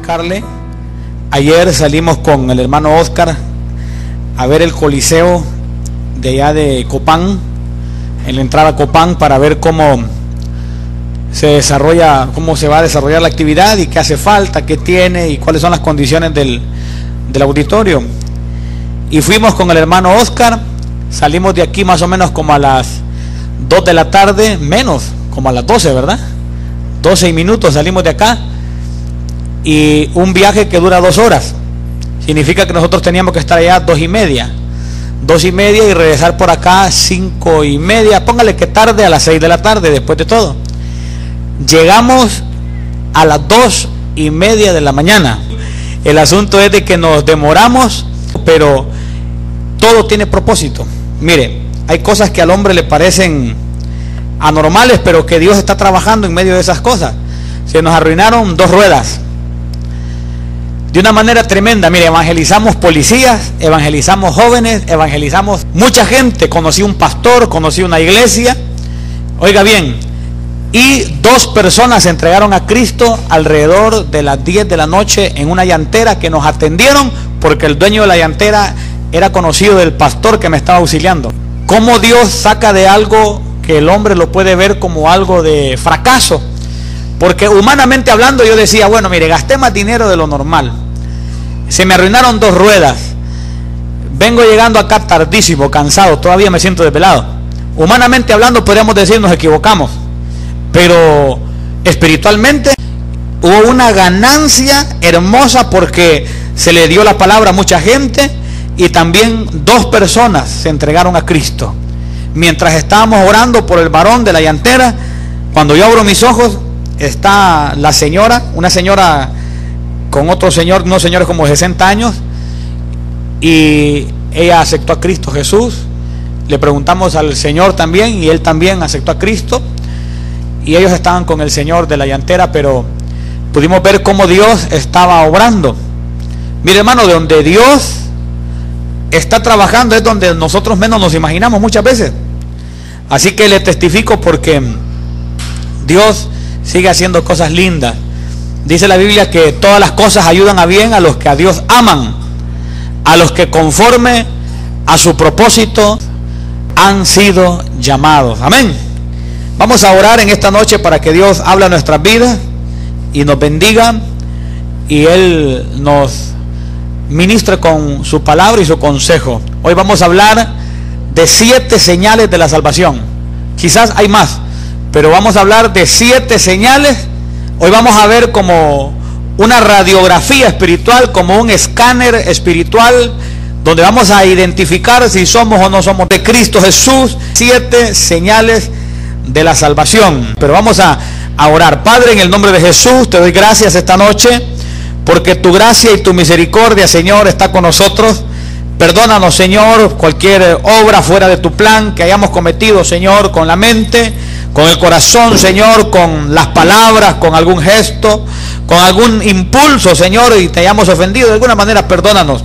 platicarle. Ayer salimos con el hermano Oscar a ver el Coliseo de allá de Copán, en la entrada a Copán, para ver cómo se desarrolla, cómo se va a desarrollar la actividad y qué hace falta, qué tiene y cuáles son las condiciones del auditorio. Y fuimos con el hermano Oscar, salimos de aquí más o menos como a las 2 de la tarde, menos, como a las 12, ¿verdad? 12 minutos salimos de acá, y un viaje que dura 2 horas, significa que nosotros teníamos que estar allá 2:30 y regresar por acá 5:30, póngale que tarde, a las 6 de la tarde, después de todo. Llegamos a las 2:30 de la mañana. El asunto es de que nos demoramos, pero todo tiene propósito. Mire, hay cosas que al hombre le parecen anormales, pero que Dios está trabajando en medio de esas cosas. Se nos arruinaron 2 ruedas de una manera tremenda. Mire, evangelizamos policías, evangelizamos jóvenes, evangelizamos mucha gente. Conocí un pastor, conocí una iglesia, oiga bien, y 2 personas se entregaron a Cristo alrededor de las 10 de la noche en una llantera, que nos atendieron porque el dueño de la llantera era conocido del pastor que me estaba auxiliando. ¿Cómo Dios saca de algo que el hombre lo puede ver como algo de fracaso? Porque humanamente hablando yo decía, bueno, mire, gasté más dinero de lo normal, se me arruinaron 2 ruedas, vengo llegando acá tardísimo, cansado, todavía me siento desvelado. Humanamente hablando podríamos decir, nos equivocamos, pero espiritualmente hubo una ganancia hermosa, porque se le dio la palabra a mucha gente, y también 2 personas se entregaron a Cristo. Mientras estábamos orando por el varón de la llantera, cuando yo abro mis ojos, está la señora, una señora con otro señor, unos señores como de 60 años, y ella aceptó a Cristo Jesús. Le preguntamos al Señor también, y él también aceptó a Cristo, y ellos estaban con el Señor de la llantera, pero pudimos ver cómo Dios estaba obrando. Mire, hermano, de donde Dios está trabajando es donde nosotros menos nos imaginamos muchas veces. Así que le testifico, porque Dios sigue haciendo cosas lindas. Dice la Biblia que todas las cosas ayudan a bien a los que a Dios aman, a los que conforme a su propósito han sido llamados. Amén. Vamos a orar en esta noche para que Dios hable a nuestras vidas y nos bendiga, y Él nos ministre con su palabra y su consejo. Hoy vamos a hablar de 7 señales de la salvación. Quizás hay más, pero vamos a hablar de 7 señales. Hoy vamos a ver como una radiografía espiritual, como un escáner espiritual, donde vamos a identificar si somos o no somos de Cristo Jesús. 7 señales de la salvación. Pero vamos a orar. Padre, en el nombre de Jesús, te doy gracias esta noche, porque tu gracia y tu misericordia, Señor, está con nosotros. Perdónanos, Señor, cualquier obra fuera de tu plan que hayamos cometido, Señor, con la mente, con el corazón, Señor, con las palabras, con algún gesto, con algún impulso, Señor, y te hayamos ofendido de alguna manera. Perdónanos.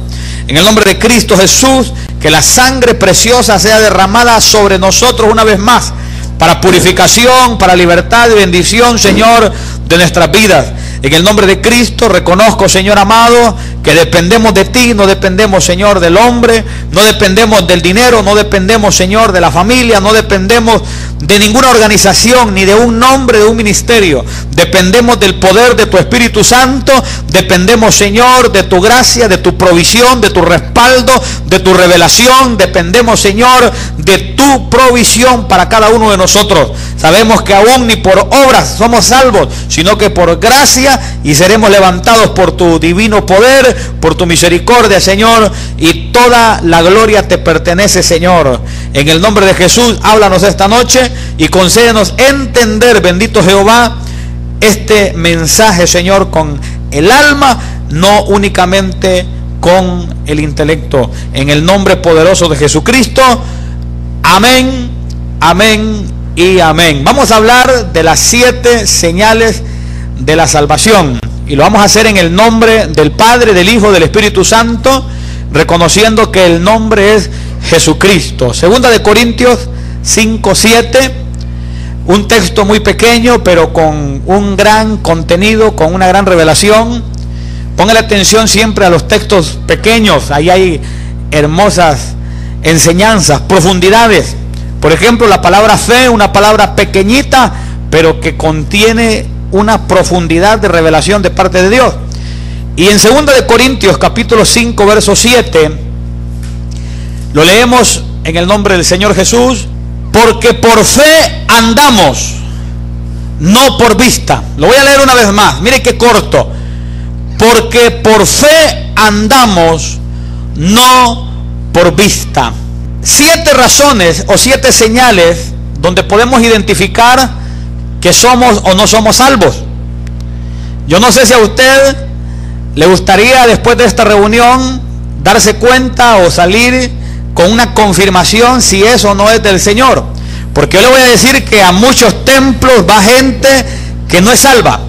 En el nombre de Cristo Jesús, que la sangre preciosa sea derramada sobre nosotros una vez más, para purificación, para libertad y bendición, Señor, de nuestras vidas. En el nombre de Cristo reconozco, Señor amado, que dependemos de ti, no dependemos, Señor, del hombre, no dependemos del dinero, no dependemos, Señor, de la familia, no dependemos de ninguna organización, ni de un nombre, de un ministerio. Dependemos del poder de tu Espíritu Santo, dependemos, Señor, de tu gracia, de tu provisión, de tu respaldo, de tu revelación. Dependemos, Señor, de tu provisión para cada uno de nosotros. Sabemos que aún ni por obras somos salvos, sino que por gracia, y seremos levantados por tu divino poder, por tu misericordia, Señor, y toda la gloria te pertenece, Señor. En el nombre de Jesús, háblanos esta noche y concédenos entender, bendito Jehová, este mensaje, Señor, con el alma, no únicamente con el intelecto. En el nombre poderoso de Jesucristo, amén, amén y amén. Vamos a hablar de las 7 señales de la salvación, y lo vamos a hacer en el nombre del Padre, del Hijo, del Espíritu Santo, reconociendo que el nombre es Jesucristo. Segunda de Corintios 5:7, un texto muy pequeño, pero con un gran contenido, con una gran revelación. Póngale atención siempre a los textos pequeños. Ahí hay hermosas enseñanzas, profundidades. Por ejemplo, la palabra fe, una palabra pequeñita, pero que contiene una profundidad de revelación de parte de Dios. Y en 2 de Corintios capítulo 5 verso 7 lo leemos en el nombre del Señor Jesús. Porque por fe andamos, no por vista. Lo voy a leer una vez más, mire qué corto. Porque por fe andamos, no por vista. 7 razones o 7 señales donde podemos identificar que somos o no somos salvos. Yo no sé si a usted le gustaría después de esta reunión darse cuenta o salir con una confirmación si eso o no es del Señor. Porque yo le voy a decir que a muchos templos va gente que no es salva.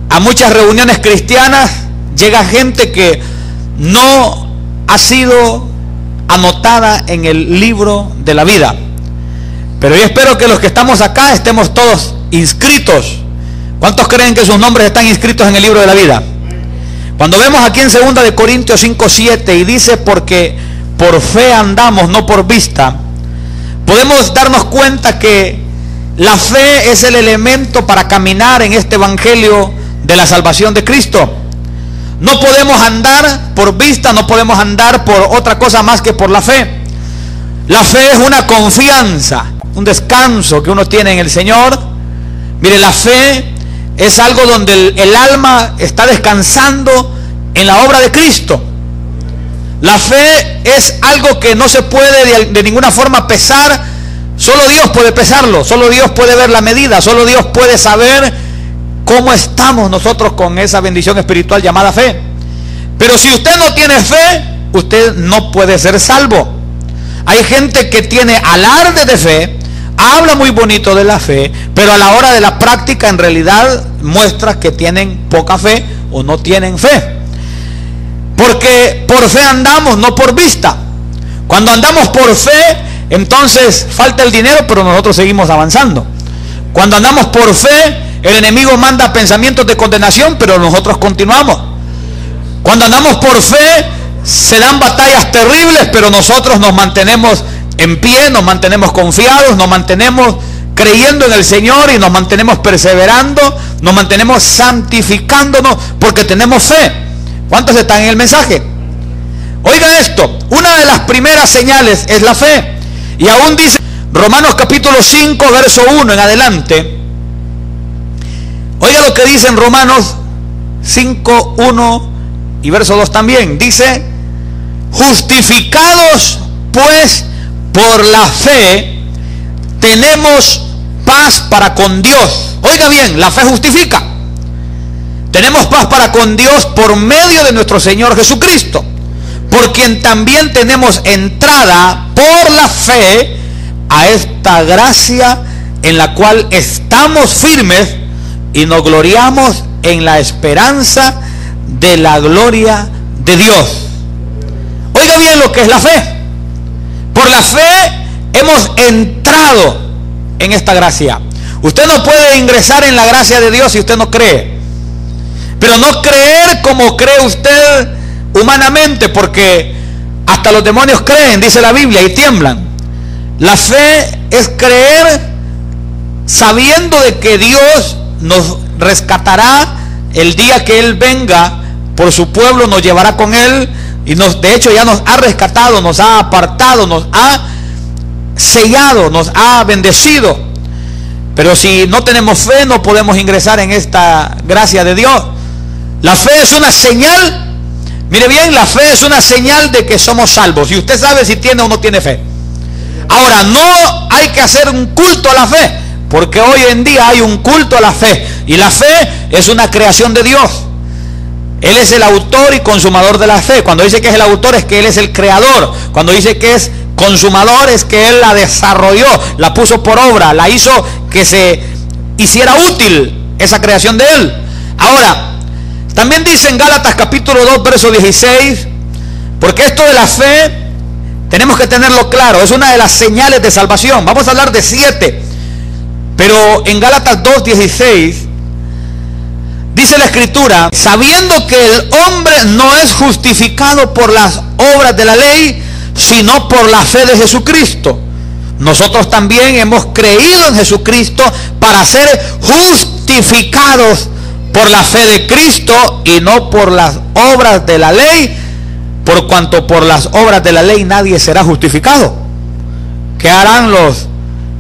A muchas reuniones cristianas llega gente que no ha sido anotada en el libro de la vida. Pero yo espero que los que estamos acá estemos todos inscritos. ¿Cuántos creen que sus nombres están inscritos en el libro de la vida? Cuando vemos aquí en 2 de Corintios 5:7 y dice porque por fe andamos, no por vista, podemos darnos cuenta que la fe es el elemento para caminar en este evangelio de la salvación de Cristo. No podemos andar por vista, no podemos andar por otra cosa más que por la fe. La fe es una confianza, un descanso que uno tiene en el Señor. Mire, la fe es algo donde el alma está descansando en la obra de Cristo. La fe es algo que no se puede de ninguna forma pesar. Solo Dios puede pesarlo, solo Dios puede ver la medida, solo Dios puede saber cómo estamos nosotros con esa bendición espiritual llamada fe. Pero si usted no tiene fe, usted no puede ser salvo. Hay gente que tiene alarde de fe, habla muy bonito de la fe, pero a la hora de la práctica en realidad muestra que tienen poca fe o no tienen fe. Porque por fe andamos, no por vista. Cuando andamos por fe, entonces falta el dinero, pero nosotros seguimos avanzando. Cuando andamos por fe, el enemigo manda pensamientos de condenación, pero nosotros continuamos. Cuando andamos por fe, se dan batallas terribles, pero nosotros nos mantenemos en pie, nos mantenemos confiados, nos mantenemos creyendo en el Señor y nos mantenemos perseverando, nos mantenemos santificándonos porque tenemos fe. ¿Cuántos están en el mensaje? Oiga esto, una de las primeras señales es la fe. Y aún dice Romanos capítulo 5 verso 1 en adelante. Oiga lo que dice en Romanos 5, 1 y verso 2 también. Dice, justificados pues por la fe, tenemos paz para con Dios. Oiga bien, la fe justifica. Tenemos paz para con Dios por medio de nuestro Señor Jesucristo, por quien también tenemos entrada por la fe a esta gracia en la cual estamos firmes y nos gloriamos en la esperanza de la gloria de Dios. Oiga bien lo que es la fe. Por la fe hemos entrado en esta gracia. Usted no puede ingresar en la gracia de Dios si usted no cree. Pero no creer como cree usted humanamente, porque hasta los demonios creen, dice la Biblia, y tiemblan. La fe es creer sabiendo de que Dios nos rescatará el día que Él venga por su pueblo, nos llevará con Él y de hecho ya nos ha rescatado, nos ha apartado, nos ha sellado, nos ha bendecido. Pero si no tenemos fe, no podemos ingresar en esta gracia de Dios. La fe es una señal. Mire bien, la fe es una señal de que somos salvos. Y usted sabe si tiene o no tiene fe. Ahora, no hay que hacer un culto a la fe, porque hoy en día hay un culto a la fe. Y la fe es una creación de Dios. Él es el autor y consumador de la fe. Cuando dice que es el autor, es que Él es el creador. Cuando dice que es consumador, es que Él la desarrolló, la puso por obra, la hizo que se hiciera útil esa creación de Él. Ahora, también dice en Gálatas capítulo 2 verso 16, porque esto de la fe tenemos que tenerlo claro, es una de las señales de salvación. Vamos a hablar de 7, pero en Gálatas 2:16 Dice la Escritura, sabiendo que el hombre no es justificado por las obras de la ley, sino por la fe de Jesucristo. Nosotros también hemos creído en Jesucristo para ser justificados por la fe de Cristo y no por las obras de la ley, por cuanto por las obras de la ley nadie será justificado. ¿Qué harán los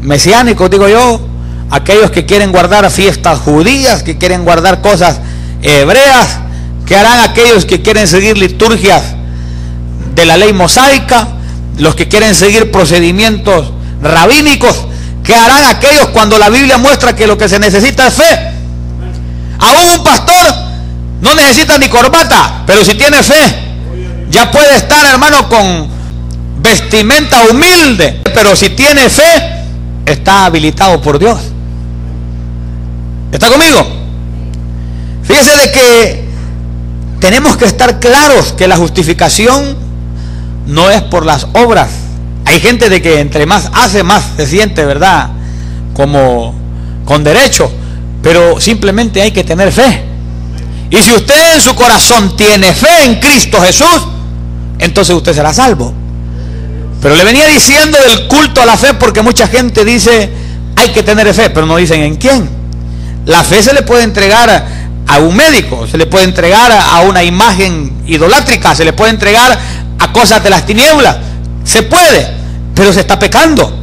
mesiánicos, digo yo? Aquellos que quieren guardar fiestas judías, que quieren guardar cosas hebreas. ¿Qué harán aquellos que quieren seguir liturgias de la ley mosaica? Los que quieren seguir procedimientos rabínicos. ¿Qué harán aquellos cuando la Biblia muestra que lo que se necesita es fe? Aún un pastor no necesita ni corbata, pero si tiene fe, ya puede estar, hermano, con vestimenta humilde, pero si tiene fe, está habilitado por Dios. ¿Está conmigo? Fíjese de que tenemos que estar claros que la justificación no es por las obras. Hay gente de que entre más hace, más se siente, ¿verdad?, como con derecho, pero simplemente hay que tener fe. Y si usted en su corazón tiene fe en Cristo Jesús, entonces usted será salvo. Pero le venía diciendo del culto a la fe, porque mucha gente dice hay que tener fe, pero no dicen en quién. La fe se le puede entregar a un médico, se le puede entregar a una imagen idolátrica, se le puede entregar a cosas de las tinieblas, se puede, pero se está pecando.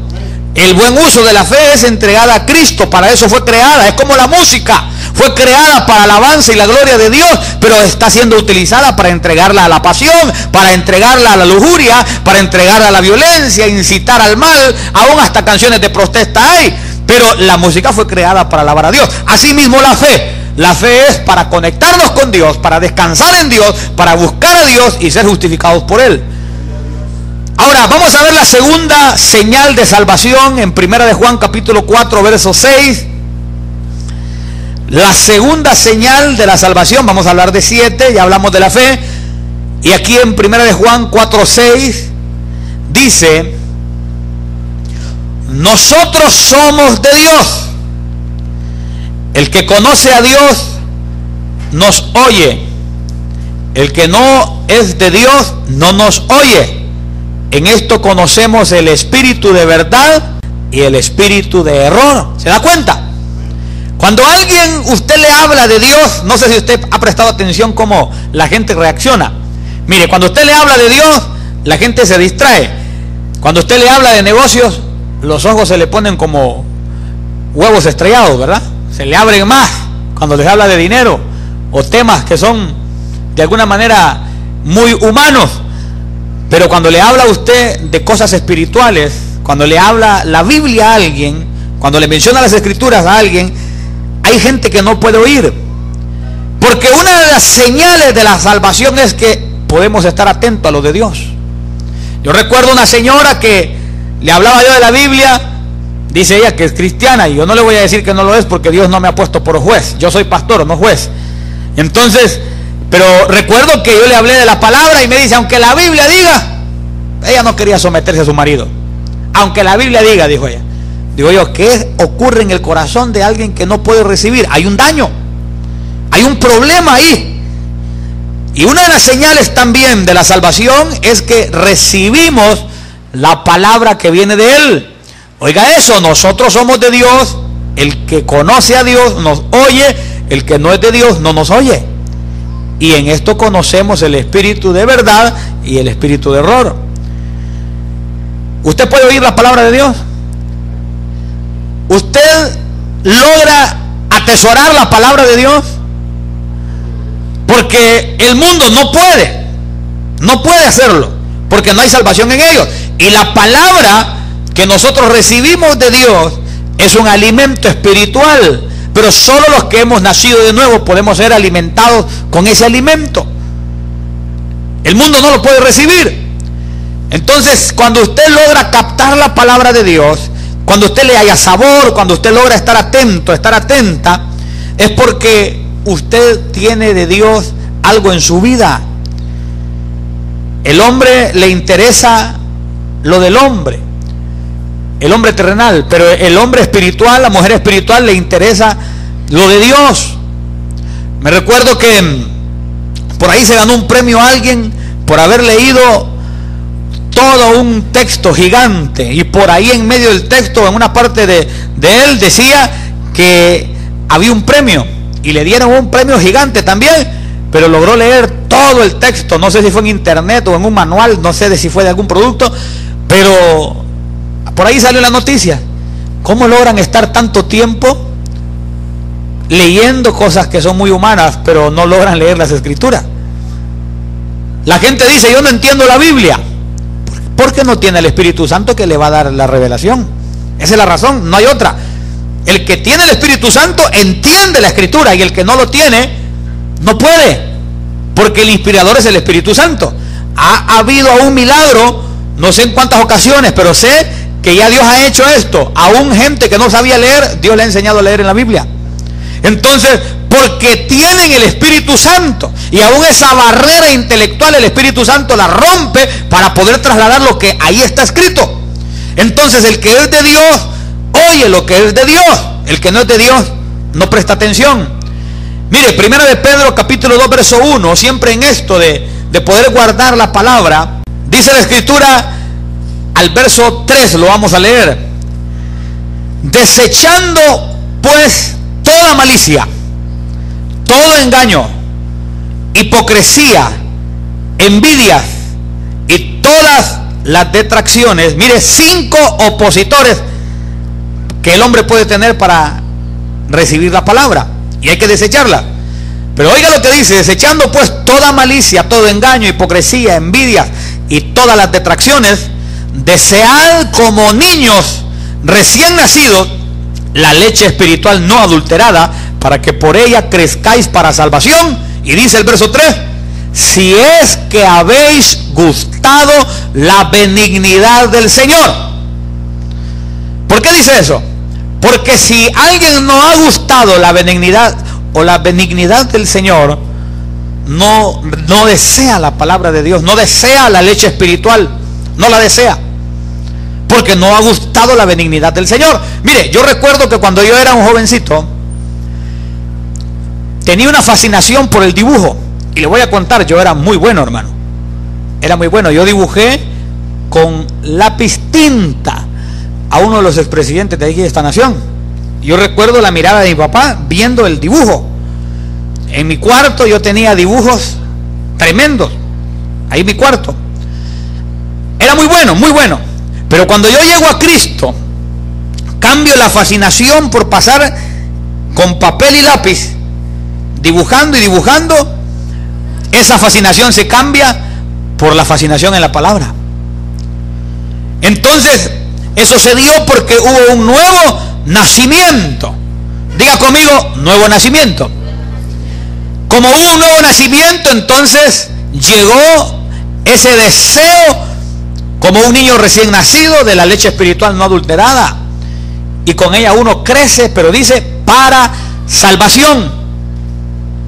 El buen uso de la fe es entregada a Cristo, para eso fue creada. Es como la música, fue creada para la alabanza y la gloria de Dios, pero está siendo utilizada para entregarla a la pasión, para entregarla a la lujuria, para entregarla a la violencia, incitar al mal. Aún hasta canciones de protesta hay, pero la música fue creada para alabar a Dios. Asimismo la fe. La fe es para conectarnos con Dios, para descansar en Dios, para buscar a Dios y ser justificados por Él. Ahora vamos a ver la segunda señal de salvación en 1 de Juan capítulo 4 verso 6. La segunda señal de la salvación, vamos a hablar de 7, ya hablamos de la fe. Y aquí en 1 de Juan 4, 6 dice: nosotros somos de Dios. El que conoce a Dios nos oye. El que no es de Dios no nos oye. En esto conocemos el espíritu de verdad y el espíritu de error. ¿Se da cuenta? Cuando alguien, usted le habla de Dios, no sé si usted ha prestado atención cómo la gente reacciona. Mire, cuando usted le habla de Dios, la gente se distrae. Cuando usted le habla de negocios, los ojos se le ponen como huevos estrellados, ¿verdad? Se le abren más cuando les habla de dinero o temas que son de alguna manera muy humanos. Pero cuando le habla a usted de cosas espirituales, cuando le habla la Biblia a alguien, cuando le menciona las Escrituras a alguien, hay gente que no puede oír. Porque una de las señales de la salvación es que podemos estar atentos a lo de Dios. Yo recuerdo una señora que le hablaba yo de la Biblia, dice ella que es cristiana, y yo no le voy a decir que no lo es porque Dios no me ha puesto por juez. Yo soy pastor, no juez. Entonces, pero recuerdo que yo le hablé de la palabra y me dice, aunque la Biblia diga, ella no quería someterse a su marido. Aunque la Biblia diga, dijo ella. Digo yo, ¿qué ocurre en el corazón de alguien que no puede recibir? Hay un daño, hay un problema ahí. Y una de las señales también de la salvación es que recibimos la palabra que viene de Él. Oiga eso, nosotros somos de Dios. El que conoce a Dios nos oye, el que no es de Dios no nos oye. Y en esto conocemos el espíritu de verdad y el espíritu de error. ¿Usted puede oír la palabra de Dios? ¿Usted logra atesorar la palabra de Dios? Porque el mundo no puede hacerlo, porque no hay salvación en ellos. Y la palabra que nosotros recibimos de Dios es un alimento espiritual. Pero solo los que hemos nacido de nuevo podemos ser alimentados con ese alimento. El mundo no lo puede recibir. Entonces, cuando usted logra captar la palabra de Dios, cuando usted le haya sabor, cuando usted logra estar atento, estar atenta, es porque usted tiene de Dios algo en su vida. El hombre le interesa lo del hombre, el hombre terrenal, pero el hombre espiritual, la mujer espiritual, le interesa lo de Dios. Me recuerdo que por ahí se ganó un premio a alguien por haber leído todo un texto gigante, y por ahí en medio del texto, en una parte de él, decía que había un premio, y le dieron un premio gigante también, pero logró leer todo el texto. No sé si fue en internet o en un manual, no sé si fue de algún producto, pero por ahí salió la noticia. ¿Cómo logran estar tanto tiempo leyendo cosas que son muy humanas, pero no logran leer las escrituras? La gente dice: yo no entiendo la Biblia, porque no tiene el Espíritu Santo que le va a dar la revelación. Esa es la razón, no hay otra. El que tiene el Espíritu Santo entiende la escritura, y el que no lo tiene no puede, porque el inspirador es el Espíritu Santo. Ha habido un milagro, no sé en cuántas ocasiones, pero sé que ya Dios ha hecho esto. Aún gente que no sabía leer, Dios le ha enseñado a leer en la Biblia. Entonces, porque tienen el Espíritu Santo, y aún esa barrera intelectual el Espíritu Santo la rompe para poder trasladar lo que ahí está escrito. Entonces, el que es de Dios oye lo que es de Dios. El que no es de Dios no presta atención. Mire, 1 de Pedro capítulo 2 verso 1, siempre en esto de poder guardar la palabra, dice la escritura al verso 3, lo vamos a leer: desechando pues toda malicia, todo engaño, hipocresía, envidias y todas las detracciones. Mire, 5 opositores que el hombre puede tener para recibir la palabra, y hay que desecharla. Pero oiga lo que dice: desechando pues toda malicia, todo engaño, hipocresía, envidias y todas las detracciones, desead como niños recién nacidos la leche espiritual no adulterada, para que por ella crezcáis para salvación. Y dice el verso 3: si es que habéis gustado la benignidad del Señor. ¿Por qué dice eso? Porque si alguien no ha gustado la benignidad o la benignidad del Señor, no desea la palabra de Dios, no desea la leche espiritual, no la desea, porque no ha gustado la benignidad del Señor. Mire, yo recuerdo que cuando yo era un jovencito, tenía una fascinación por el dibujo, y le voy a contar, yo era muy bueno, hermano, era muy bueno. Yo dibujé con lápiz tinta a uno de los expresidentes de aquí de esta nación. Yo recuerdo la mirada de mi papá viendo el dibujo. En mi cuarto yo tenía dibujos tremendos, ahí en mi cuarto. Era muy bueno, muy bueno. Pero cuando yo llego a Cristo, cambio la fascinación por pasar con papel y lápiz, dibujando y dibujando. Esa fascinación se cambia por la fascinación en la palabra. Entonces, eso se dio porque hubo un nuevo nacimiento. Diga conmigo: nuevo nacimiento. Como hubo un nuevo nacimiento, entonces llegó ese deseo, como un niño recién nacido, de la leche espiritual no adulterada, y con ella uno crece, pero dice para salvación.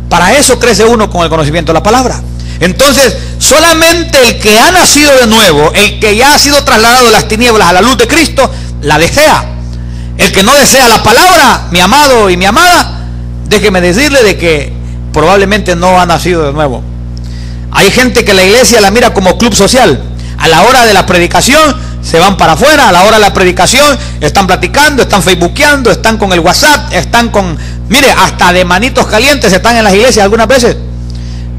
Para eso crece uno, con el conocimiento de la palabra. Entonces, solamente el que ha nacido de nuevo, el que ya ha sido trasladado de las tinieblas a la luz de Cristo, la desea. El que no desea la palabra, mi amado y mi amada, déjeme decirle de que probablemente no ha nacido de nuevo. Hay gente que la iglesia la mira como club social. A la hora de la predicación se van para afuera, a la hora de la predicación están platicando, están facebookeando, están con el WhatsApp, están con, mire, hasta de manitos calientes están en las iglesias algunas veces.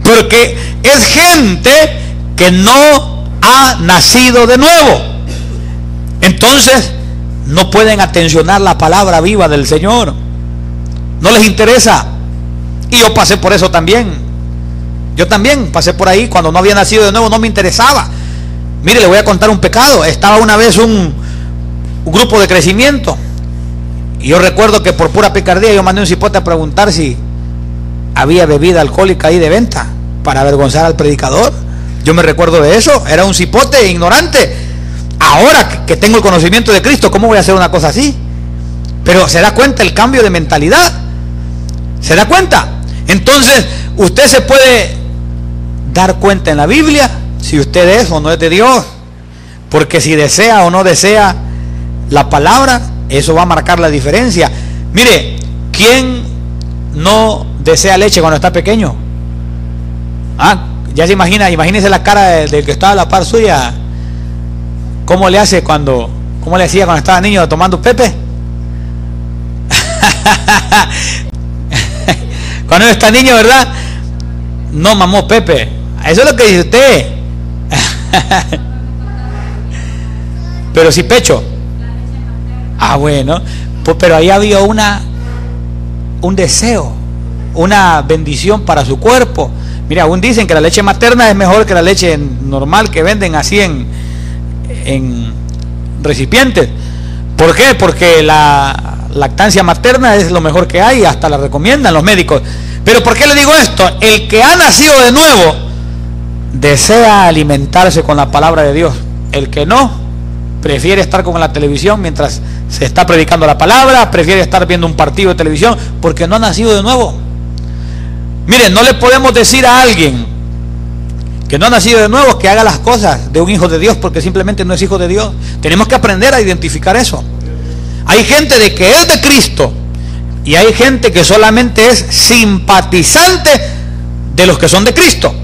Porque es gente que no ha nacido de nuevo. Entonces no pueden atencionar la palabra viva del Señor. No les interesa. Y yo pasé por eso también. Yo también pasé por ahí. Cuando no había nacido de nuevo no me interesaba. Mire, le voy a contar un pecado. Estaba una vez un grupo de crecimiento, y yo recuerdo que por pura picardía yo mandé un cipote a preguntar si había bebida alcohólica ahí de venta, para avergonzar al predicador. Yo me recuerdo de eso. Era un cipote ignorante. Ahora que tengo el conocimiento de Cristo, ¿cómo voy a hacer una cosa así? Pero se da cuenta el cambio de mentalidad. ¿Se da cuenta? Entonces, usted se puede dar cuenta en la Biblia si usted es o no es de Dios. Porque si desea o no desea la palabra, eso va a marcar la diferencia. Mire, ¿quién no desea leche cuando está pequeño? Ya se imagina, imagínese la cara del que estaba a la par suya. ¿Cómo le hacía cuando estaba niño tomando Pepe? Cuando está niño, ¿verdad? No mamó Pepe. Eso es lo que dice usted. Pero sí pecho. Bueno, pues, pero ahí había un deseo, una bendición para su cuerpo. Mira, aún dicen que la leche materna es mejor que la leche normal que venden así en recipientes. ¿Por qué? Porque la lactancia materna es lo mejor que hay, hasta la recomiendan los médicos. Pero ¿por qué le digo esto? El que ha nacido de nuevo desea alimentarse con la palabra de Dios. El que no, prefiere estar con la televisión mientras se está predicando la palabra, prefiere estar viendo un partido de televisión, porque no ha nacido de nuevo. Miren, no le podemos decir a alguien que no ha nacido de nuevo que haga las cosas de un hijo de Dios, porque simplemente no es hijo de Dios. Tenemos que aprender a identificar eso. Hay gente de que es de Cristo y hay gente que solamente es simpatizante de los que son de Cristo.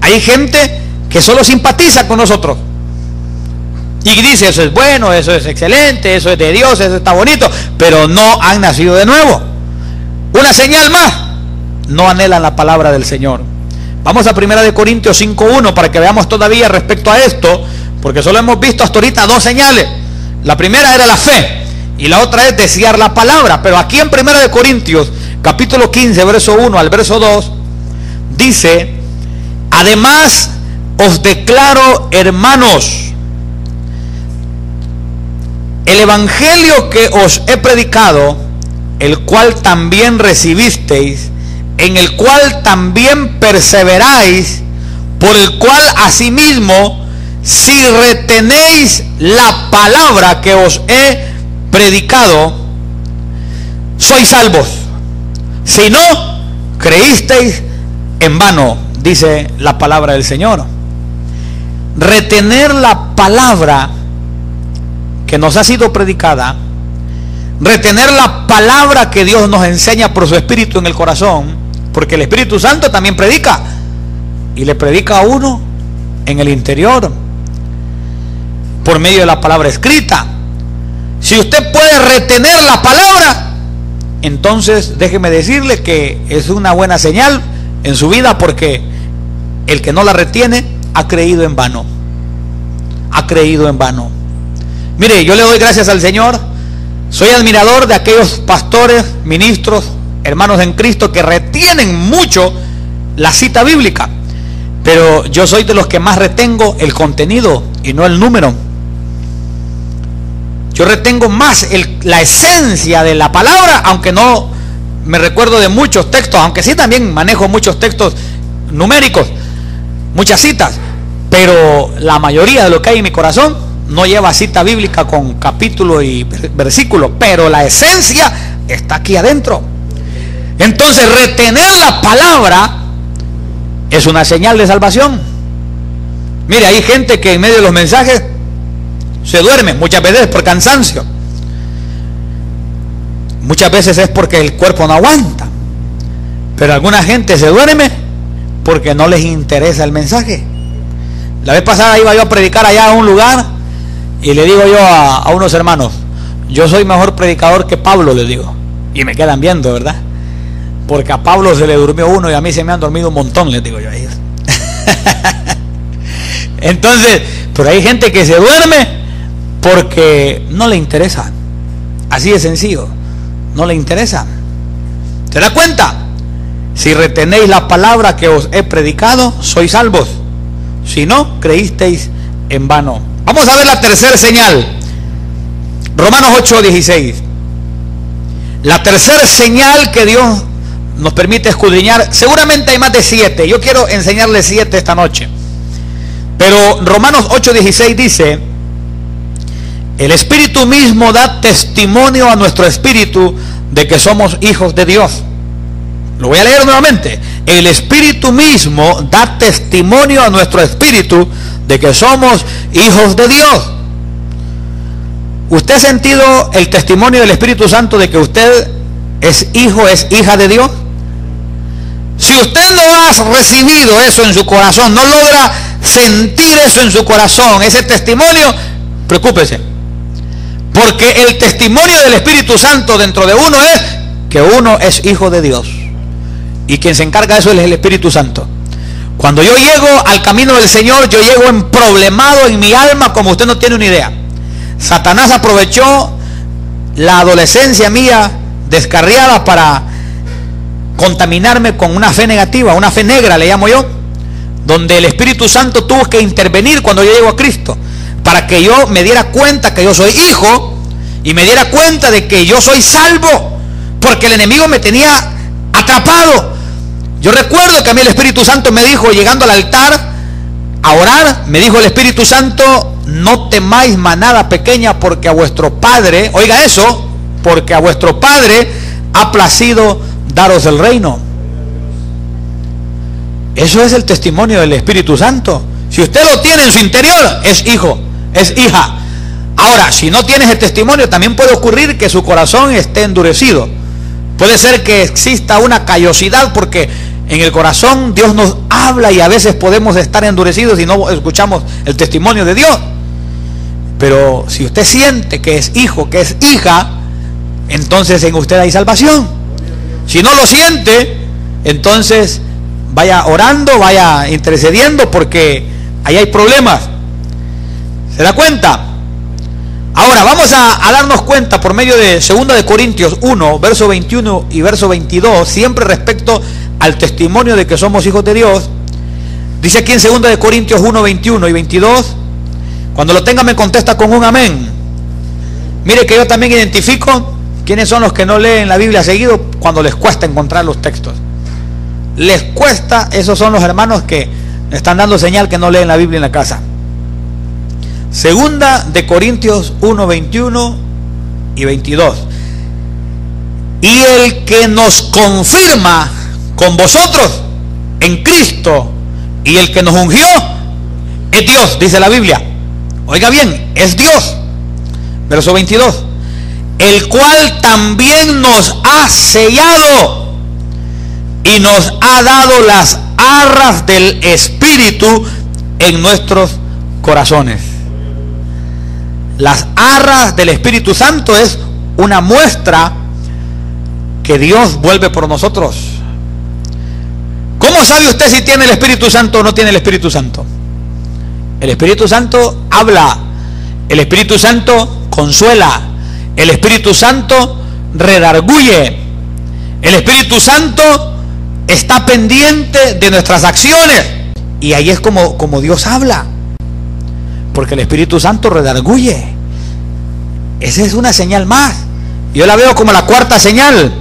Hay gente que solo simpatiza con nosotros y dice: eso es bueno, eso es excelente, eso es de Dios, eso está bonito, pero no han nacido de nuevo. Una señal más: no anhelan la palabra del Señor. Vamos a 1 Corintios 5:1 para que veamos todavía respecto a esto, porque solo hemos visto hasta ahorita dos señales. La primera era la fe y la otra es desear la palabra. Pero aquí en 1 Corintios capítulo 15 verso 1 al verso 2 dice: además os declaro, hermanos, el evangelio que os he predicado, el cual también recibisteis, en el cual también perseveráis, por el cual asimismo, si retenéis la palabra que os he predicado, sois salvos. Si no, creísteis en vano, dice la palabra del Señor. Retener la palabra que nos ha sido predicada, retener la palabra que Dios nos enseña por su Espíritu en el corazón, porque el Espíritu Santo también predica, y le predica a uno en el interior por medio de la palabra escrita. Si usted puede retener la palabra, entonces déjeme decirle que es una buena señal en su vida, porque el que no la retiene ha creído en vano. Ha creído en vano. Mire, yo le doy gracias al Señor. Soy admirador de aquellos pastores, ministros, hermanos en Cristo que retienen mucho la cita bíblica, pero yo soy de los que más retengo el contenido y no el número. Yo retengo más la esencia de la palabra, aunque no me recuerdo de muchos textos, aunque sí también manejo muchos textos numéricos, muchas citas, pero la mayoría de lo que hay en mi corazón no lleva cita bíblica con capítulo y versículo, pero la esencia está aquí adentro. Entonces, retener la palabra es una señal de salvación. Mire, hay gente que en medio de los mensajes se duerme, muchas veces por cansancio, muchas veces es porque el cuerpo no aguanta, pero alguna gente se duerme porque no les interesa el mensaje. La vez pasada iba yo a predicar allá a un lugar y le digo yo a unos hermanos: yo soy mejor predicador que Pablo, les digo. Y me quedan viendo, ¿verdad? Porque a Pablo se le durmió uno y a mí se me han dormido un montón, les digo yo a ellos. Entonces, pero hay gente que se duerme porque no le interesa. Así de sencillo, no le interesa. ¿Se da cuenta? Si retenéis la palabra que os he predicado, sois salvos. Si no, creísteis en vano. Vamos a ver la tercera señal. Romanos 8:16. La tercera señal que Dios nos permite escudriñar. Seguramente hay más de 7. Yo quiero enseñarles 7 esta noche. Pero Romanos 8:16 dice: el Espíritu mismo da testimonio a nuestro espíritu de que somos hijos de Dios. Lo voy a leer nuevamente. El Espíritu mismo da testimonio a nuestro espíritu de que somos hijos de Dios. ¿Usted ha sentido el testimonio del Espíritu Santo de que usted es hijo, es hija de Dios? Si usted no ha recibido eso en su corazón, no logra sentir eso en su corazón, ese testimonio, preocúpese. Porque el testimonio del Espíritu Santo dentro de uno es que uno es hijo de Dios. Y quien se encarga de eso es el Espíritu Santo. Cuando yo llego al camino del Señor, yo llego emproblemado en mi alma como usted no tiene una idea. Satanás aprovechó la adolescencia mía descarriada para contaminarme con una fe negativa, una fe negra le llamo yo, donde el Espíritu Santo tuvo que intervenir cuando yo llego a Cristo, para que yo me diera cuenta que yo soy hijo y me diera cuenta de que yo soy salvo, porque el enemigo me tenía atrapado. Yo recuerdo que a mí el Espíritu Santo me dijo, llegando al altar a orar, me dijo el Espíritu Santo: no temáis manada pequeña, porque a vuestro Padre, oiga eso, porque a vuestro Padre ha placido daros el reino. Eso es el testimonio del Espíritu Santo. Si usted lo tiene en su interior, es hijo, es hija. Ahora, si no tienes el testimonio, también puede ocurrir que su corazón esté endurecido. Puede ser que exista una callosidad, porque en el corazón Dios nos habla y a veces podemos estar endurecidos y no escuchamos el testimonio de Dios. Pero si usted siente que es hijo, que es hija, entonces en usted hay salvación. Si no lo siente, entonces vaya orando, vaya intercediendo, porque ahí hay problemas. ¿Se da cuenta? Ahora vamos a darnos cuenta por medio de 2 de Corintios 1, verso 21 y verso 22, siempre respecto al testimonio de que somos hijos de Dios. Dice aquí en 2 de Corintios 1, 21 y 22, cuando lo tenga me contesta con un amén. Mire que yo también identifico quiénes son los que no leen la Biblia seguido cuando les cuesta encontrar los textos. Les cuesta, esos son los hermanos que están dando señal que no leen la Biblia en la casa. 2 de Corintios 1, 21 y 22. Y el que nos confirma con vosotros en Cristo y el que nos ungió es Dios, dice la Biblia. Oiga bien, es Dios. Verso 22. El cual también nos ha sellado y nos ha dado las arras del Espíritu en nuestros corazones. Las arras del Espíritu Santo es una muestra que Dios vuelve por nosotros. ¿Cómo sabe usted si tiene el Espíritu Santo o no tiene el Espíritu Santo? El Espíritu Santo habla, el Espíritu Santo consuela, el Espíritu Santo redarguye, el Espíritu Santo está pendiente de nuestras acciones, y ahí es como Dios habla, porque el Espíritu Santo redarguye. Esa es una señal más. Yo la veo como la cuarta señal.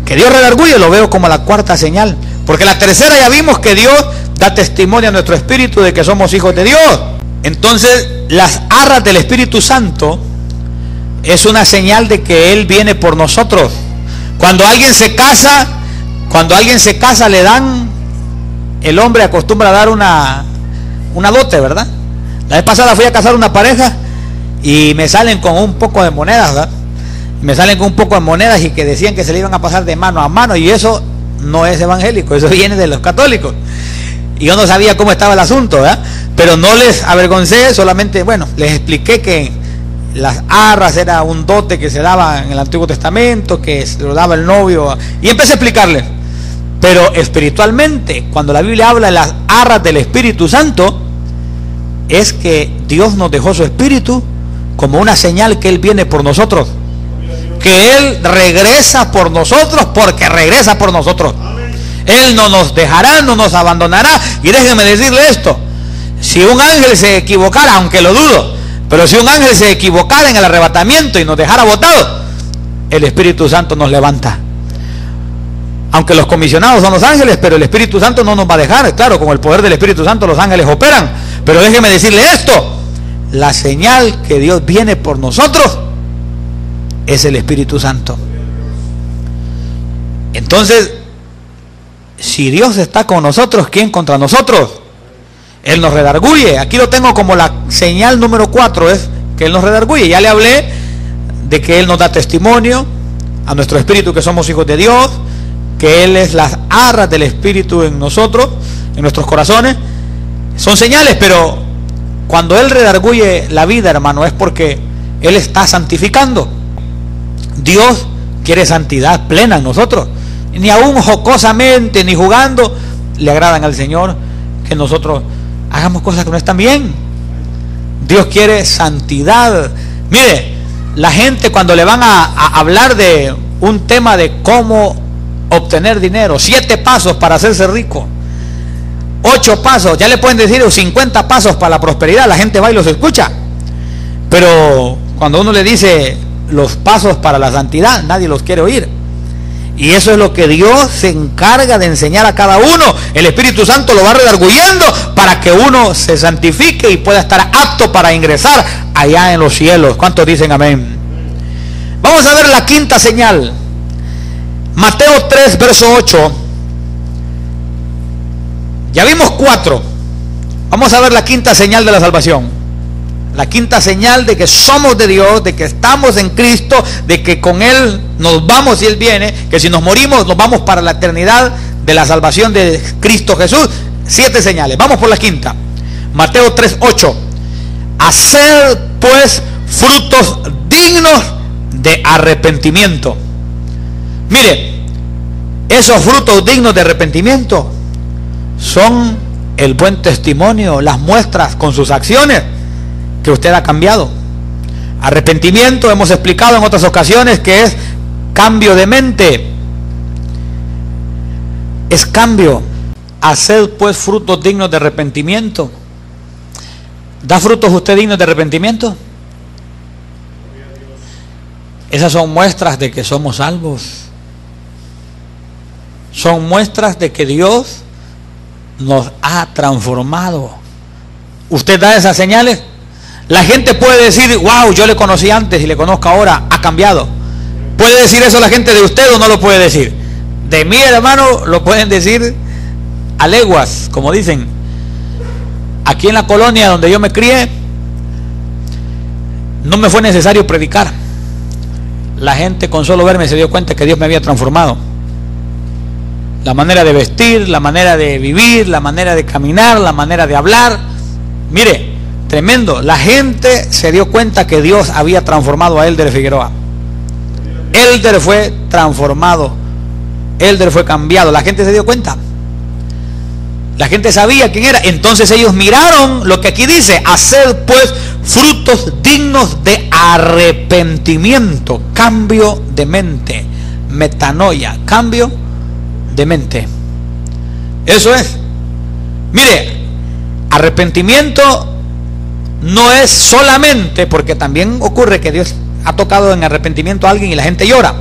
Que Dios redarguye, lo veo como la cuarta señal, porque la tercera ya vimos que Dios da testimonio a nuestro espíritu de que somos hijos de Dios. Entonces las arras del Espíritu Santo es una señal de que Él viene por nosotros. Cuando alguien se casa le dan, el hombre acostumbra a dar una dote, ¿verdad? La vez pasada fui a casar una pareja y me salen con un poco de monedas, ¿verdad? Me salen con un poco de monedas y que decían que se le iban a pasar de mano a mano, y eso no es evangélico, eso viene de los católicos. Y yo no sabía cómo estaba el asunto, ¿verdad? Pero no les avergoncé, solamente, bueno, les expliqué que las arras era un dote que se daba en el Antiguo Testamento, que se lo daba el novio, y empecé a explicarles. Pero espiritualmente, cuando la Biblia habla de las arras del Espíritu Santo, es que Dios nos dejó su Espíritu como una señal que Él viene por nosotros, que Él regresa por nosotros, porque regresa por nosotros. Él no nos dejará, no nos abandonará. Y déjenme decirle esto: si un ángel se equivocara, aunque lo dudo, pero si un ángel se equivocara en el arrebatamiento y nos dejara botados, el Espíritu Santo nos levanta. Aunque los comisionados son los ángeles, pero el Espíritu Santo no nos va a dejar. Claro, con el poder del Espíritu Santo los ángeles operan. Pero déjeme decirle esto: la señal que Dios viene por nosotros es el Espíritu Santo. Entonces, si Dios está con nosotros, ¿quién contra nosotros? Él nos redarguye. Aquí lo tengo como la señal número 4, es que Él nos redarguye. Ya le hablé de que Él nos da testimonio a nuestro espíritu que somos hijos de Dios, que que Él es las arras del Espíritu en nosotros, en nuestros corazones. Son señales, pero cuando Él redarguye la vida, hermano, es porque Él está santificando. Dios quiere santidad plena en nosotros. Ni aún jocosamente, ni jugando, le agradan al Señor que nosotros hagamos cosas que no están bien. Dios quiere santidad. Mire, la gente cuando le van a hablar de un tema de cómo obtener dinero, 7 pasos para hacerse rico, 8 pasos, ya le pueden decir 50 pasos para la prosperidad, la gente va y los escucha. Pero cuando uno le dice los pasos para la santidad, nadie los quiere oír. Y eso es lo que Dios se encarga de enseñar a cada uno. El Espíritu Santo lo va redarguyendo para que uno se santifique y pueda estar apto para ingresar allá en los cielos. ¿Cuántos dicen amén? Vamos a ver la quinta señal. Mateo 3, verso 8. Ya vimos 4. Vamos a ver la quinta señal de la salvación. La quinta señal de que somos de Dios, de que estamos en Cristo, de que con Él nos vamos si Él viene, que si nos morimos nos vamos para la eternidad de la salvación de Cristo Jesús. 7 señales. Vamos por la quinta. Mateo 3, 8. Haced pues frutos dignos de arrepentimiento. Mire, esos frutos dignos de arrepentimiento son el buen testimonio, las muestras con sus acciones que usted ha cambiado. Arrepentimiento, hemos explicado en otras ocasiones que es cambio de mente, es cambio. Haced pues frutos dignos de arrepentimiento. ¿Da frutos usted dignos de arrepentimiento? Esas son muestras de que somos salvos. Son muestras de que Dios nos ha transformado. ¿Usted da esas señales? La gente puede decir, wow, yo le conocí antes y le conozco ahora, ha cambiado. ¿Puede decir eso la gente de usted o no lo puede decir? De mí, hermano, lo pueden decir a leguas, como dicen. Aquí en la colonia donde yo me crié, no me fue necesario predicar. La gente con solo verme se dio cuenta que Dios me había transformado. La manera de vestir, la manera de vivir, la manera de caminar, la manera de hablar. Mire, tremendo. La gente se dio cuenta que Dios había transformado a Elder Figueroa. Elder fue transformado. Elder fue cambiado. La gente se dio cuenta. La gente sabía quién era. Entonces ellos miraron lo que aquí dice: haced pues frutos dignos de arrepentimiento. Cambio de mente. Metanoia. Cambio de mente. Eso es. Mire, arrepentimiento no es solamente, porque también ocurre que Dios ha tocado en arrepentimiento a alguien y la gente llora,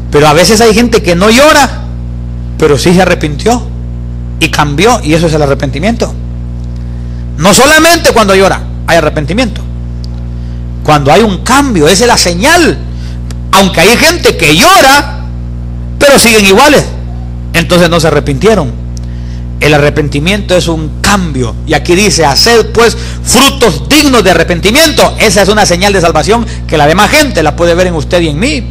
pero a veces hay gente que no llora, pero sí se arrepintió y cambió, y eso es el arrepentimiento. No solamente cuando llora hay arrepentimiento, cuando hay un cambio, esa es la señal. Aunque hay gente que llora, pero siguen iguales, entonces no se arrepintieron. El arrepentimiento es un cambio. Y aquí dice: haced pues frutos dignos de arrepentimiento. Esa es una señal de salvación que la demás gente la puede ver en usted y en mí.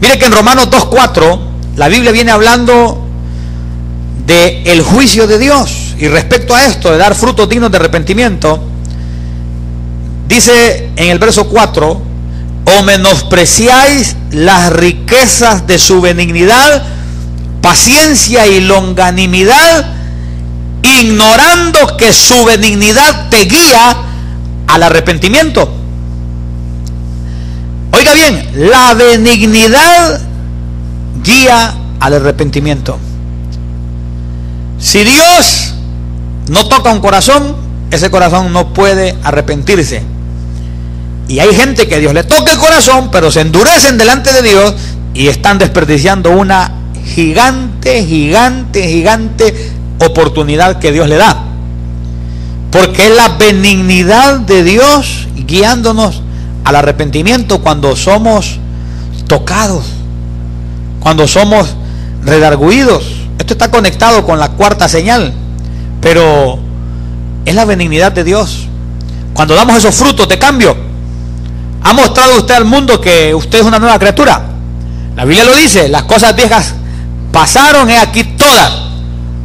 Mire que en Romanos 2:4 la Biblia viene hablando de el juicio de Dios. Y respecto a esto de dar frutos dignos de arrepentimiento, dice en el verso 4: o menospreciáis las riquezas de su benignidad, paciencia y longanimidad, ignorando que su benignidad te guía al arrepentimiento. Oiga bien, la benignidad guía al arrepentimiento. Si Dios no toca un corazón, ese corazón no puede arrepentirse. Y hay gente que Dios le toca el corazón, pero se endurecen delante de Dios y están desperdiciando una gigante oportunidad que Dios le da, porque es la benignidad de Dios guiándonos al arrepentimiento cuando somos tocados, cuando somos redarguidos. Esto está conectado con la cuarta señal, pero es la benignidad de Dios cuando damos esos frutos de cambio. Ha mostrado usted al mundo que usted es una nueva criatura. La Biblia lo dice, las cosas viejas pasaron, aquí todas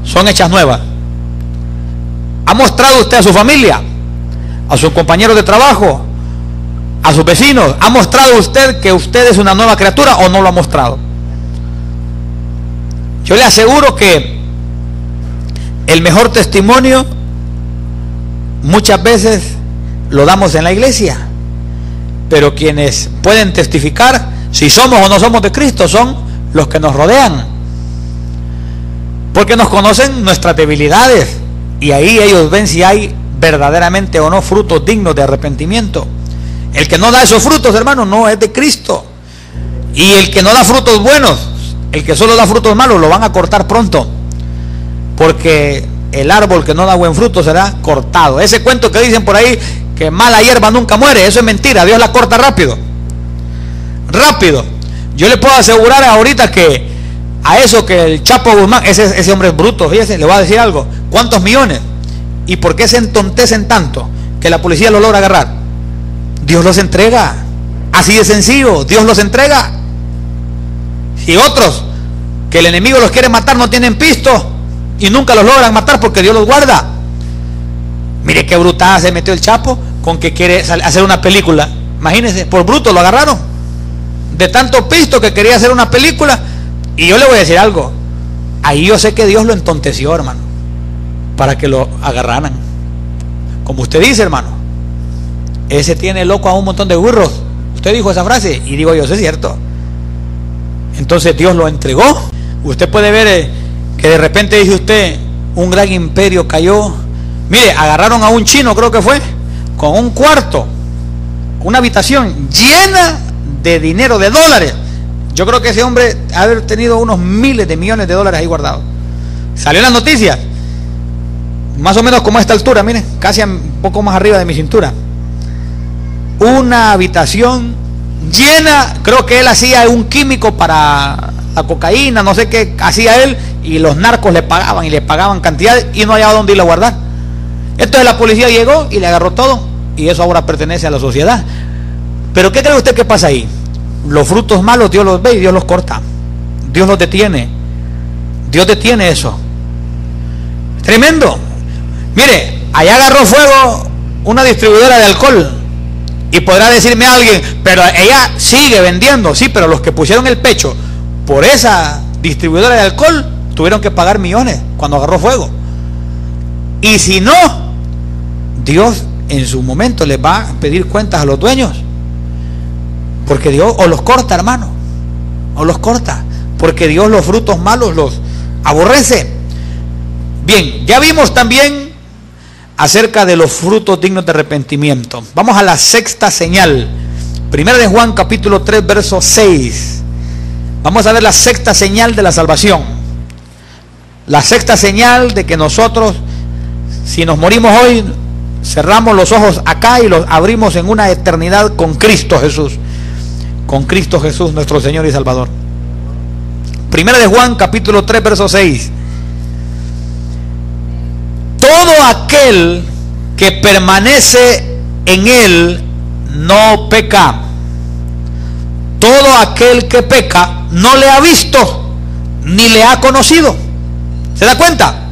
son hechas nuevas. ¿Ha mostrado usted a su familia, a sus compañeros de trabajo, a sus vecinos? ¿Ha mostrado usted que usted es una nueva criatura o no lo ha mostrado? Yo le aseguro que el mejor testimonio muchas veces lo damos en la iglesia, pero quienes pueden testificar si somos o no somos de Cristo son los que nos rodean, porque nos conocen nuestras debilidades y ahí ellos ven si hay verdaderamente o no frutos dignos de arrepentimiento. El que no da esos frutos, hermano, no es de Cristo. Y el que no da frutos buenos, el que solo da frutos malos, lo van a cortar pronto, porque el árbol que no da buen fruto será cortado. Ese cuento que dicen por ahí, que mala hierba nunca muere, eso es mentira. Dios la corta rápido, rápido. Yo le puedo asegurar ahorita que a eso que el Chapo Guzmán, ese hombre es bruto, fíjese, le voy a decir algo. ¿Cuántos millones? ¿Y por qué se entontecen tanto que la policía lo logra agarrar? Dios los entrega, así de sencillo. Dios los entrega. Y otros que el enemigo los quiere matar no tienen pisto y nunca los logran matar porque Dios los guarda. Mire qué brutada se metió el Chapo con que quiere hacer una película. Imagínense, por bruto lo agarraron, de tanto pisto que quería hacer una película. Y yo le voy a decir algo, ahí yo sé que Dios lo entonteció, hermano, para que lo agarraran. Como usted dice, hermano, ese tiene loco a un montón de burros. Usted dijo esa frase y digo yo, eso es cierto. Entonces Dios lo entregó. Usted puede ver que de repente dice usted, un gran imperio cayó. Mire, agarraron a un chino, creo que fue, con un cuarto, una habitación llena de dinero, de dólares. Yo creo que ese hombre ha haber tenido unos miles de millones de dólares ahí guardados. Salió en las noticias, más o menos como a esta altura, miren, casi un poco más arriba de mi cintura. Una habitación llena, creo que él hacía un químico para la cocaína, no sé qué hacía él, y los narcos le pagaban y le pagaban cantidades y no hallaba dónde irlo a guardar. Entonces la policía llegó y le agarró todo, y eso ahora pertenece a la sociedad. Pero ¿qué cree usted que pasa ahí? Los frutos malos Dios los ve y Dios los corta, Dios los detiene. Dios detiene eso. Tremendo. Mire, allá agarró fuego una distribuidora de alcohol. Y podrá decirme alguien, pero ella sigue vendiendo. Sí, pero los que pusieron el pecho por esa distribuidora de alcohol tuvieron que pagar millones cuando agarró fuego. Y si no, Dios en su momento les va a pedir cuentas a los dueños, porque Dios o los corta, hermano, o los corta, porque Dios los frutos malos los aborrece. Bien, ya vimos también acerca de los frutos dignos de arrepentimiento. Vamos a la sexta señal. Primera de Juan capítulo 3 verso 6. Vamos a ver la sexta señal de la salvación. La sexta señal de que nosotros, si nos morimos hoy, cerramos los ojos acá y los abrimos en una eternidad con Cristo Jesús. Con Cristo Jesús, nuestro Señor y Salvador. Primera de Juan capítulo 3 verso 6. Todo aquel que permanece en él no peca. Todo aquel que peca no le ha visto ni le ha conocido. ¿Se da cuenta?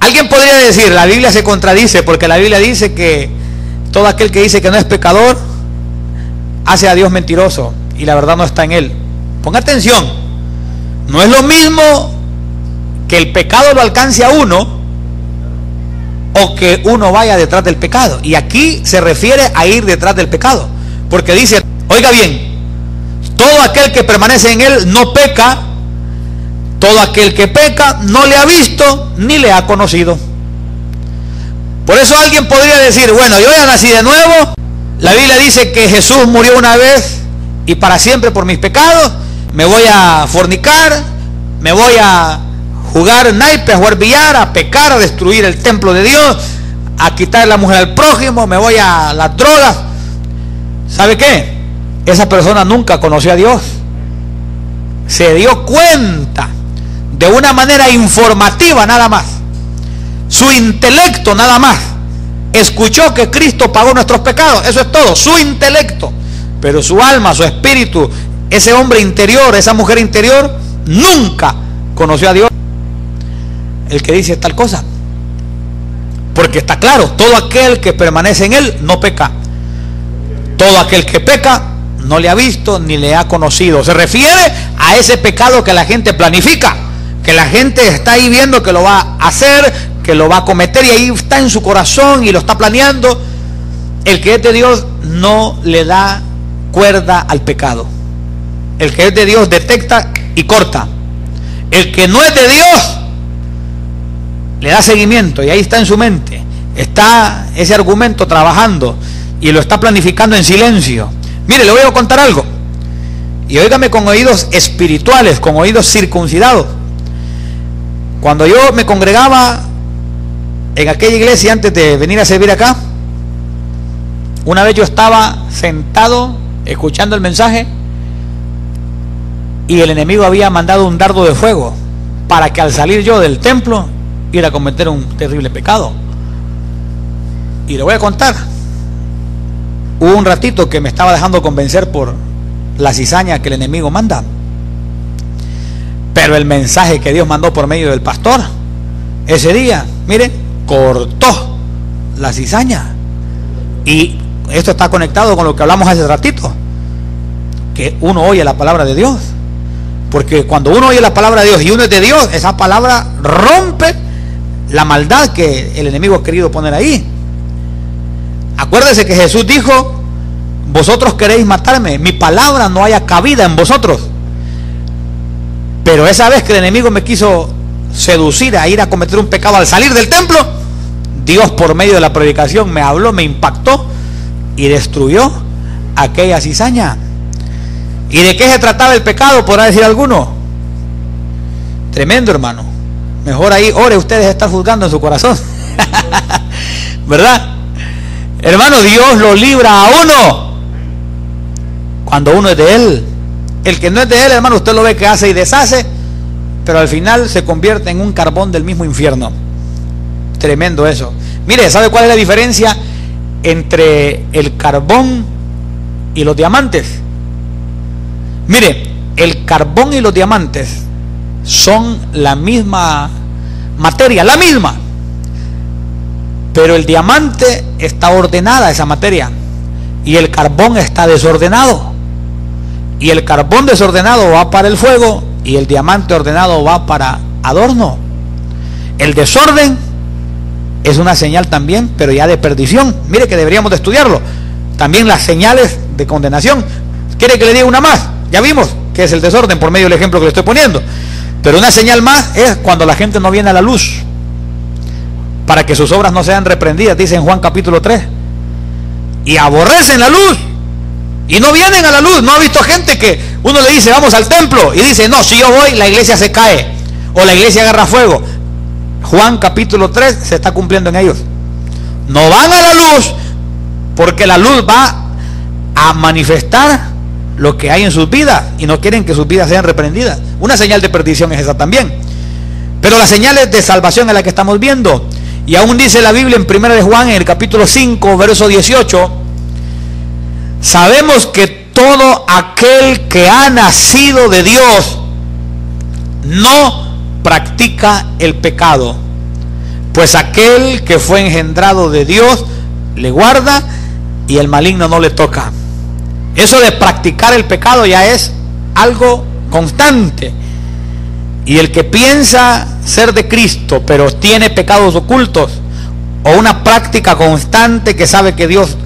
Alguien podría decir, la Biblia se contradice, porque la Biblia dice que todo aquel que dice que no es pecador hace a Dios mentiroso y la verdad no está en él. Ponga atención, no es lo mismo que el pecado lo alcance a uno o que uno vaya detrás del pecado. Y aquí se refiere a ir detrás del pecado, porque dice, oiga bien, todo aquel que permanece en él no peca. Todo aquel que peca no le ha visto ni le ha conocido. Por eso alguien podría decir, bueno, yo ya nací de nuevo, la Biblia dice que Jesús murió una vez y para siempre por mis pecados, me voy a fornicar, me voy a jugar naipe, a jugar billar, a pecar, a destruir el templo de Dios, a quitar la mujer al prójimo, me voy a las drogas. ¿Sabe qué? Esa persona nunca conoció a Dios. Se dio cuenta de una manera informativa nada más. Su intelecto nada más escuchó que Cristo pagó nuestros pecados. Eso es todo, su intelecto. Pero su alma, su espíritu, ese hombre interior, esa mujer interior, nunca conoció a Dios. El que dice tal cosa, porque está claro, todo aquel que permanece en él no peca. Todo aquel que peca no le ha visto ni le ha conocido. Se refiere a ese pecado que la gente planifica, que la gente está ahí viendo que lo va a hacer, que lo va a cometer, y ahí está en su corazón y lo está planeando. El que es de Dios no le da cuerda al pecado. El que es de Dios detecta y corta. El que no es de Dios le da seguimiento, y ahí está en su mente, está ese argumento trabajando y lo está planificando en silencio. Mire, le voy a contar algo, y óigame con oídos espirituales, con oídos circuncidados. Cuando yo me congregaba en aquella iglesia antes de venir a servir acá, una vez yo estaba sentado escuchando el mensaje y el enemigo había mandado un dardo de fuego para que al salir yo del templo ir a cometer un terrible pecado. Y le voy a contar. Hubo un ratito que me estaba dejando convencer por la cizaña que el enemigo manda, pero el mensaje que Dios mandó por medio del pastor ese día, mire, cortó la cizaña. Y esto está conectado con lo que hablamos hace ratito, que uno oye la palabra de Dios, porque cuando uno oye la palabra de Dios y uno es de Dios, esa palabra rompe la maldad que el enemigo ha querido poner ahí. Acuérdese que Jesús dijo: vosotros queréis matarme, mi palabra no haya cabida en vosotros. Pero esa vez que el enemigo me quiso seducir a ir a cometer un pecado al salir del templo, Dios por medio de la predicación me habló, me impactó y destruyó aquella cizaña. ¿Y de qué se trataba el pecado? Podrá decir alguno. Tremendo, hermano. Mejor ahí ore ustedes estar juzgando en su corazón. ¿Verdad? Hermano, Dios lo libra a uno cuando uno es de Él. El que no es de Él, hermano, usted lo ve que hace y deshace, pero al final se convierte en un carbón del mismo infierno. Tremendo eso. Mire, ¿sabe cuál es la diferencia entre el carbón y los diamantes? Mire, el carbón y los diamantes son la misma materia, la misma, pero el diamante está ordenada esa materia y el carbón está desordenado, y el carbón desordenado va para el fuego y el diamante ordenado va para adorno. El desorden es una señal también, pero ya de perdición. Mire que deberíamos de estudiarlo. También las señales de condenación. ¿Quiere que le diga una más? Ya vimos que es el desorden por medio del ejemplo que le estoy poniendo. Pero una señal más es cuando la gente no viene a la luz, para que sus obras no sean reprendidas, dice en Juan capítulo 3. Y aborrecen la luz y no vienen a la luz. ¿No ha visto gente que uno le dice vamos al templo y dice no, si yo voy la iglesia se cae o la iglesia agarra fuego? Juan capítulo 3 se está cumpliendo en ellos. No van a la luz porque la luz va a manifestar lo que hay en sus vidas y no quieren que sus vidas sean reprendidas. Una señal de perdición es esa también. Pero las señales de salvación es la que estamos viendo. Y aún dice la Biblia en 1 de Juan, en el capítulo 5, verso 18: sabemos que todo aquel que ha nacido de Dios no practica el pecado, pues aquel que fue engendrado de Dios le guarda y el maligno no le toca. Eso de practicar el pecado ya es algo constante. Y el que piensa ser de Cristo pero tiene pecados ocultos o una práctica constante que sabe que Dios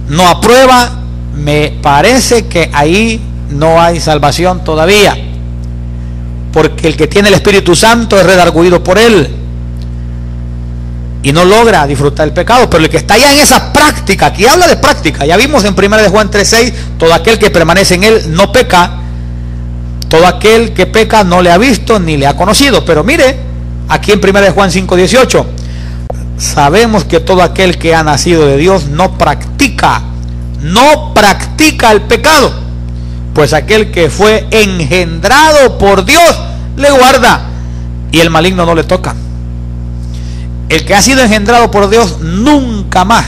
no aprueba, me parece que ahí no hay salvación todavía, porque el que tiene el Espíritu Santo es redarguido por Él y no logra disfrutar el pecado. Pero el que está ya en esa práctica, aquí habla de práctica, ya vimos en 1 de Juan 3:6, todo aquel que permanece en Él no peca. Todo aquel que peca no le ha visto ni le ha conocido. Pero mire, aquí en 1 de Juan 5:18, sabemos que todo aquel que ha nacido de Dios no practica el pecado, pues aquel que fue engendrado por Dios le guarda y el maligno no le toca. El que ha sido engendrado por Dios nunca más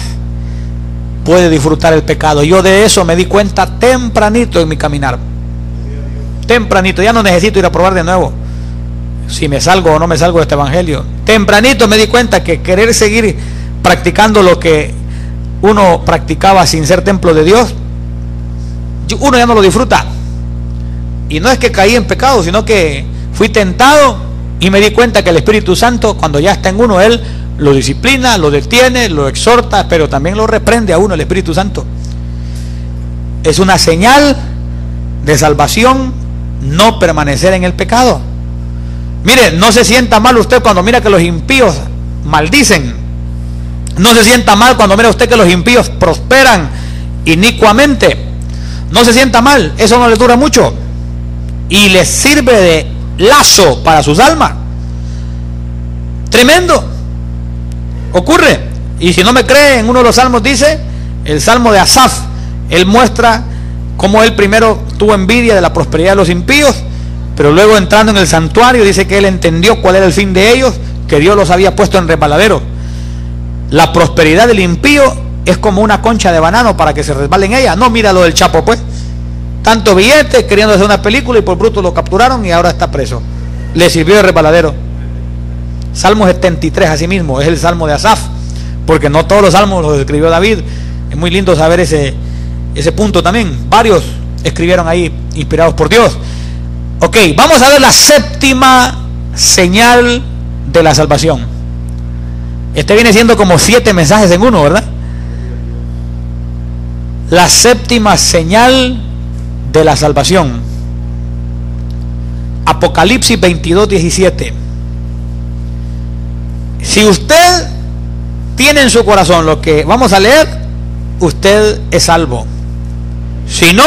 puede disfrutar el pecado. Yo de eso me di cuenta tempranito en mi caminar. tempranito, ya no necesito ir a probar de nuevo si me salgo o no me salgo de este evangelio. Tempranito me di cuenta que querer seguir practicando lo que uno practicaba sin ser templo de Dios, uno ya no lo disfruta. Y no es que caí en pecado, sino que fui tentado y me di cuenta que el Espíritu Santo, cuando ya está en uno, Él lo disciplina, lo detiene, lo exhorta, pero también lo reprende a uno el Espíritu Santo. Es una señal de salvación no permanecer en el pecado. Mire, no se sienta mal usted cuando mira que los impíos maldicen. No se sienta mal cuando mira usted que los impíos prosperan inicuamente. No se sienta mal, eso no le dura mucho y les sirve de lazo para sus almas. Tremendo. Ocurre. Y si no me cree, en uno de los salmos dice, el salmo de Asaf, él muestra cómo él primero tuvo envidia de la prosperidad de los impíos, pero luego entrando en el santuario dice que él entendió cuál era el fin de ellos, que Dios los había puesto en resbaladero. La prosperidad del impío es como una concha de banano para que se resbale en ella. No, mira lo del Chapo, pues. Tanto billete queriendo hacer una película y por bruto lo capturaron y ahora está preso. Le sirvió de resbaladero. Salmo 73 así mismo, es el salmo de Asaf, porque no todos los salmos los escribió David. Es muy lindo saber ese punto también. Varios escribieron ahí inspirados por Dios. Ok, vamos a ver la séptima señal de la salvación. Este viene siendo como 7 mensajes en uno, ¿verdad? La séptima señal de la salvación. Apocalipsis 22:17. Si usted tiene en su corazón lo que vamos a leer, usted es salvo. Si no,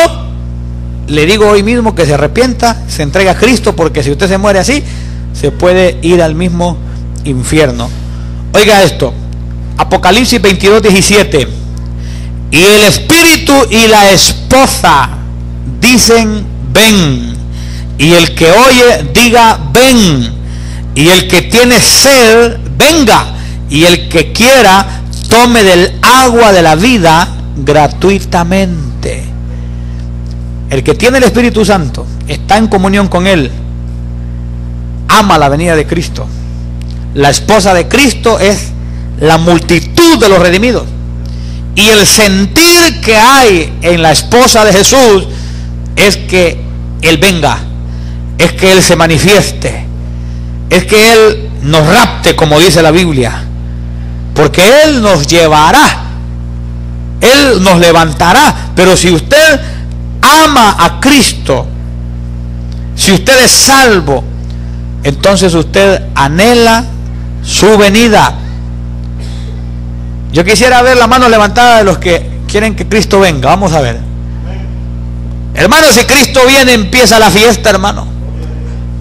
le digo hoy mismo que se arrepienta, se entregue a Cristo, porque si usted se muere así, se puede ir al mismo infierno. Oiga esto, Apocalipsis 22:17. Y el espíritu y la esposa dicen ven, y el que oye diga ven, y el que tiene sed venga, y el que quiera tome del agua de la vida gratuitamente. El que tiene el Espíritu Santo está en comunión con Él, ama la venida de Cristo. La esposa de Cristo es la multitud de los redimidos, y el sentir que hay en la esposa de Jesús es que Él venga, es que Él se manifieste, es que Él nos rapte, como dice la Biblia, porque Él nos llevará, Él nos levantará. Pero si usted ama a Cristo, si usted es salvo, entonces usted anhela su venida. Yo quisiera ver la mano levantada de los que quieren que Cristo venga. Vamos a ver. Hermano, si Cristo viene, empieza la fiesta, hermano.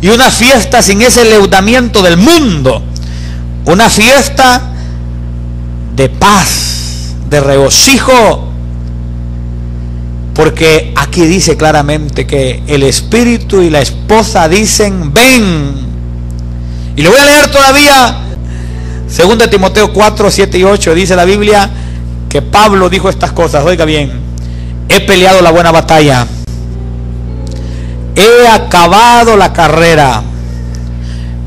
Y una fiesta sin ese leudamiento del mundo. Una fiesta de paz, de regocijo. Porque aquí dice claramente que el espíritu y la esposa dicen ven. Y le voy a leer todavía 2 Timoteo 4, 7 y 8. Dice la Biblia que Pablo dijo estas cosas. Oiga bien: he peleado la buena batalla, he acabado la carrera,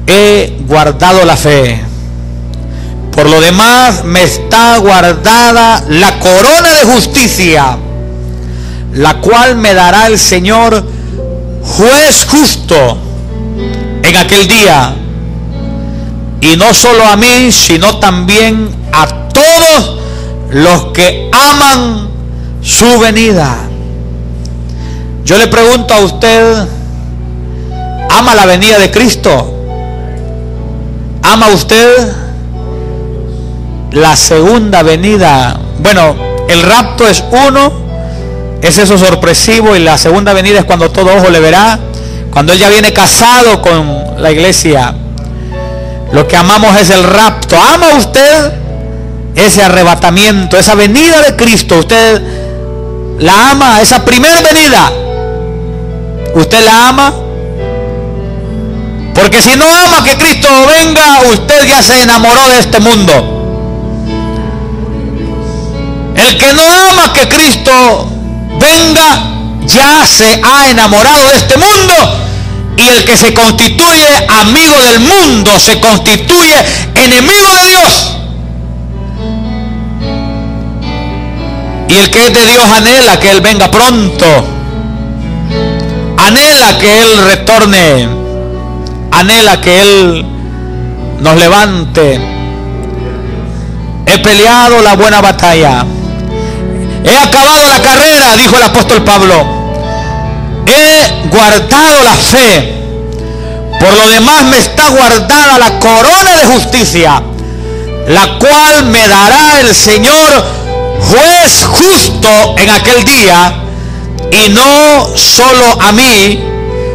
he guardado la fe. Por lo demás me está guardada la corona de justicia, la cual me dará el Señor, juez justo, en aquel día. Y no solo a mí, sino también a todos los que aman su venida. Yo le pregunto a usted, ¿ama la venida de Cristo? ¿Ama usted la segunda venida? Bueno, el rapto es uno, es eso sorpresivo, y la segunda venida es cuando todo ojo le verá, cuando Él ya viene casado con la iglesia. Lo que amamos es el rapto. ¿Ama usted ese arrebatamiento, esa venida de Cristo? ¿Usted la ama, esa primera venida? ¿Usted la ama? Porque si no ama que Cristo venga, usted ya se enamoró de este mundo. El que no ama que Cristo venga, ya se ha enamorado de este mundo, y el que se constituye amigo del mundo se constituye enemigo de Dios. Y el que es de Dios anhela que Él venga pronto, anhela que Él retorne, anhela que Él nos levante. He peleado la buena batalla, he acabado la carrera, dijo el apóstol Pablo. He guardado la fe. Por lo demás me está guardada la corona de justicia, la cual me dará el Señor, juez justo, en aquel día, y no solo a mí,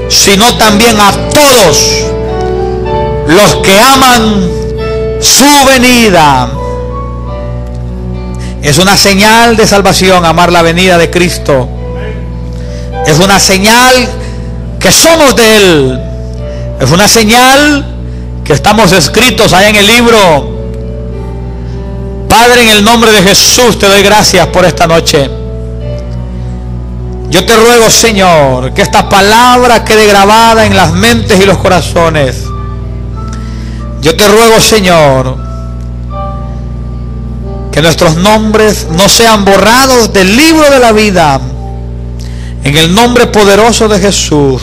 sino también a todos los que aman su venida. Es una señal de salvación amar la venida de Cristo. Es una señal que somos de Él. Es una señal que estamos escritos allá en el libro. Padre, en el nombre de Jesús te doy gracias por esta noche. Yo te ruego, Señor, que esta palabra quede grabada en las mentes y los corazones. Yo te ruego, Señor, que nuestros nombres no sean borrados del libro de la vida. En el nombre poderoso de Jesús.